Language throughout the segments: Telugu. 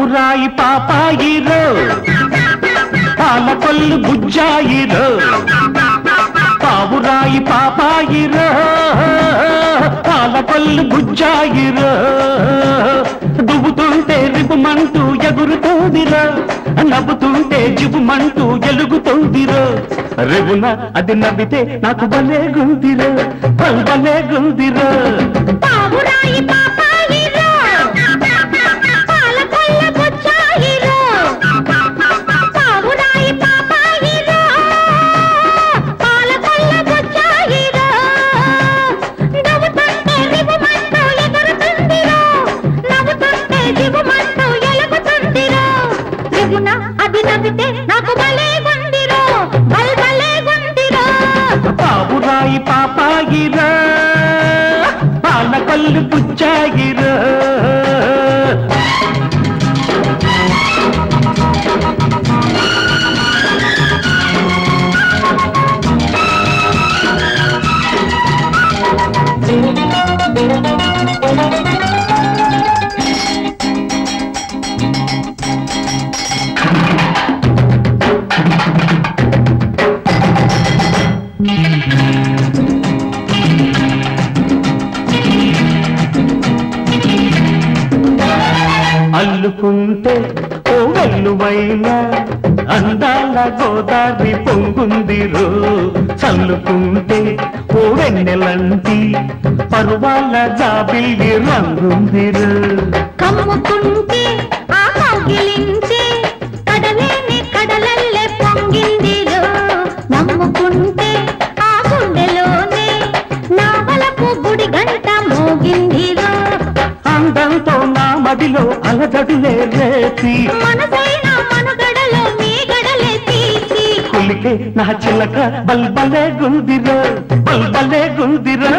పావురాయి పాపాయిరో పాలకొల్లు బుజ్జాయిరో పావురాయి పాపాయిరో పాలకొల్లు బుజ్జాయిరో దువ్వుతుంటే రిపుమంటూ ఎగురుతోందిరో నవ్వుతుంటే జిబుమంటూ ఎలుగుతోందిరో రేవున అది నవ్వితే నాకు భలే గుందిరో భలే గుందిరో పావురాయి పాపాయిరో పాలకొల్లు బుజ్జాయిరో పావురాయి పాపాయిరో పాలకొల్లు బుజ్జాయిరో నవ్వుతుంటే రిపుమంటూ ఎగురుతుందిరో నవ్వుతుంటే జిబుమంటూ ఎలుగుతుందిరో రేవున అది నవ్వితే నాకు భలే గుందిరో భలే గుందిరో పావురాయి పాపాయిరో పాలకొల్లు బుజ్జాయిరో అల్లుకుంటే ఓ వెల్లువైన అందాల గోదావరి పొంగుందిరో చల్లుకుంటే ఓ వెన్నెలంటి పరువాల జాబిల్లి రంగుందిరో కమ్ముకుంటే ఆ కౌగిలించే కడలేని కడలల్లే పొంగిందిరో నమ్ముకుంటే ఆ గుండెలోనే నా వలపు గుడి గంట మోగిందిరో అందంతో నా మదిలో అలజడులే రేసి మనసైన మనుగడలో మీ గడలే తీసి కులికే నా చిలక బల్బలే గుందిరో బల్బలే గుందిరో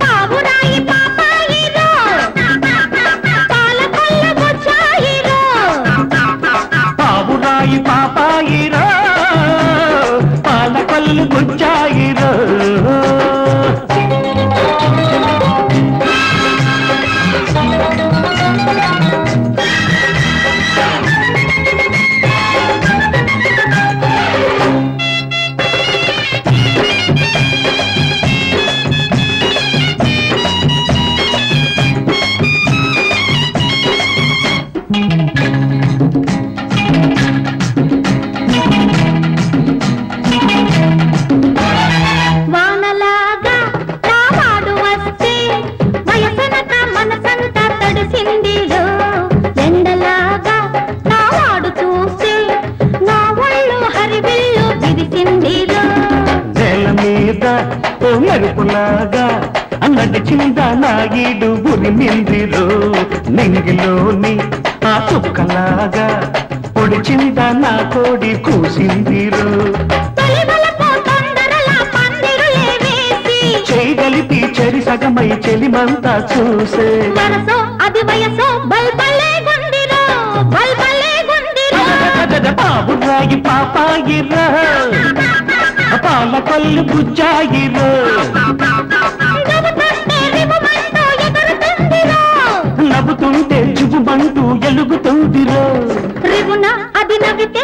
పావురాయి పాపాయిరో పాలకొల్లు బుజ్జాయిరో పావురాయి పాపాయిరో పాలకొల్లు బుజ్జాయిరో వానలాగా రావాడు వస్తే వయసనక మనసంతా తడిసిందిరో ఎండలాగా రావాడు చూస్తే నా ఒళ్ళు హరివిల్లు విరిసిందిరో నేల మీద ఓ మెరుపులాగా నడిచింద నా ఈడు ఉరిమిందిరో నింగిలోని ఆ చుక్కలాగా పొడిచింద నా కోడి కూసిందిరో తొలివలపు తొందరలా పందిరులే వేసి చేయగలిపి చెరి సగమై చెలిమంతా చూసే వరసో అది వయసో బల్బలే గుందిరో బల్బలే గుందిరో పావురాయి పాపాయిరో పాలకొల్లు బుజ్జాయిరో నవ్వుతుంటే రిపుమంటూ ఎగురుతుందిరో నవ్వుతుంటే జుబుమంటూ ఎలుగుతుందిరో రివున అది నవ్వితే